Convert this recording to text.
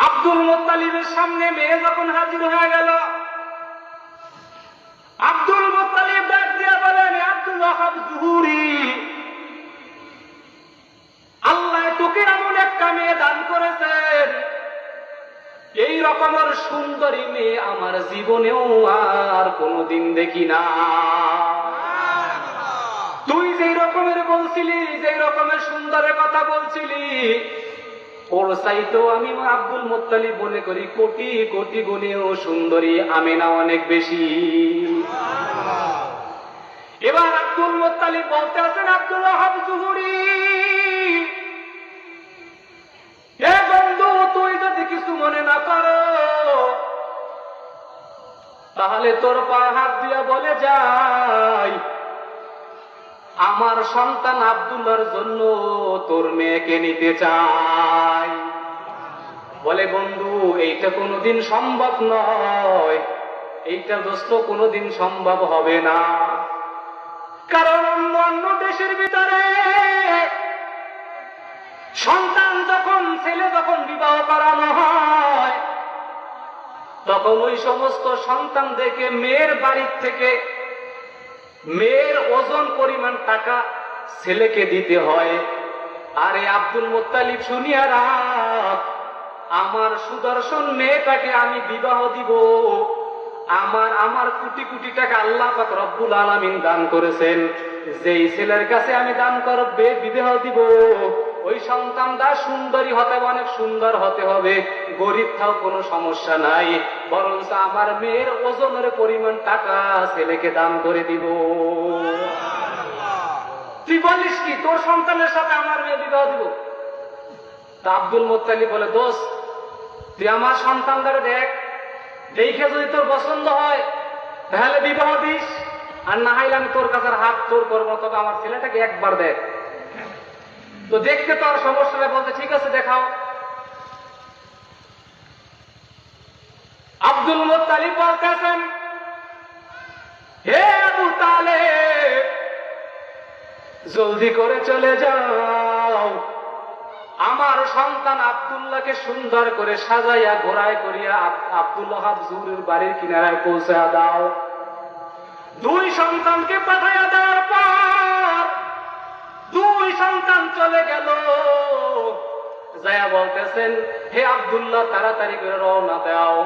আব্দুল মুত্তালিবের সামনে মেয়ে যখন হাজির হয়ে গেল, আব্দুল মুত্তালিব ডাক দিয়া বলেন, আব্দুল ওয়াহাব জুহুরি, আল্লাহ তোকে এমন একটা মেয়ে দান করেছেন, এই রকমের সুন্দরী মেয়ে আমার জীবনেও আর কোনোদিন দেখি না। তুই যেই রকমের বলছিলি, যেই রকমের সুন্দরের কথা বলছিলি, ওর চাইতেও আমি আব্দুল মুত্তালিব মনে করি কোটি কোটি গুণেও সুন্দরী আমিনা অনেক বেশি। এবার আব্দুল মুত্তালিব বলতে আছেন, আব্দুল ওয়াহাব জুহুরি, হে বন্ধু, তুই যদি কিছু মনে না করো তাহলে তোর পায়ে হাত দিয়া বলে যাই, আমার সন্তান আব্দুল্লাহর জন্য তোর মেয়েকে নিতে চাই। বলে, বন্ধু, এইটা কোনোদিন সম্ভব নয়, এইটা দোস্ত কোনোদিন সম্ভব হবে না। কারণ অন্য অন্য দেশের ভিতরে সন্তান যখন, ছেলে যখন বিবাহ করানো হয়, তখন ওই সমস্ত সন্তানদেরকে মেয়ের বাড়ির থেকে মেয়ের ওজন পরিমাণ টাকা ছেলেকে দিতে হয়। আরে আব্দুল মুত্তালিব শুনিয়া রাখ, আমার সুদর্শন মেয়েটাকে আমি বিবাহ দিব, আমার কোটি কোটি টাকা আল্লাহ পাক রব্বুল আলামিন দান করেছেন, যেই ছেলের কাছে আমি দান করবে বিবাহ দিব, ওই সন্তানটা সুন্দরী হতে হবে, অনেক সুন্দর হতে হবে, গরিব থাও কোনো সমস্যা নাই, বরঞ্চ আমার মেয়ের ওজনের পরিমাণ টাকা ছেলেকে দান করে দিব। তুই বলিস কি, তোর সন্তানের সাথে আমার মেয়ে বিবাহ দিব? তা আব্দুল মুত্তালিব বলে, দোস্ত, তুই আমার সন্তানদের দেখ, দেখে যদি তোর পছন্দ হয় তাহলে বিবাহ দিস, আর না হইলে আমি তোর কাছে হাত তোর করবো, তবে আমার ছেলেটাকে একবার দেখ। তো দেখতে তোর সমস্যাটা, বলতে ঠিক আছে দেখাও। আব্দুল মুত্তালিব বলতেছেন, হে আবু তালেব, জলদি করে চলে যাও, আমার সন্তান আব্দুল্লাহকে সুন্দর করে সাজাইয়া ঘোড়ায় করিয়া আব্দুল ওয়াহাব জুহুরির বাড়ির কিনারায় পৌঁছে দাও। দুই সন্তানকে পাঠাইয়া দেওয়ার পর দুই সন্তান চলে গেল। যায়া বলতেছেন, হে আব্দুল্লাহ, তাড়াতাড়ি করে রওনা দাও।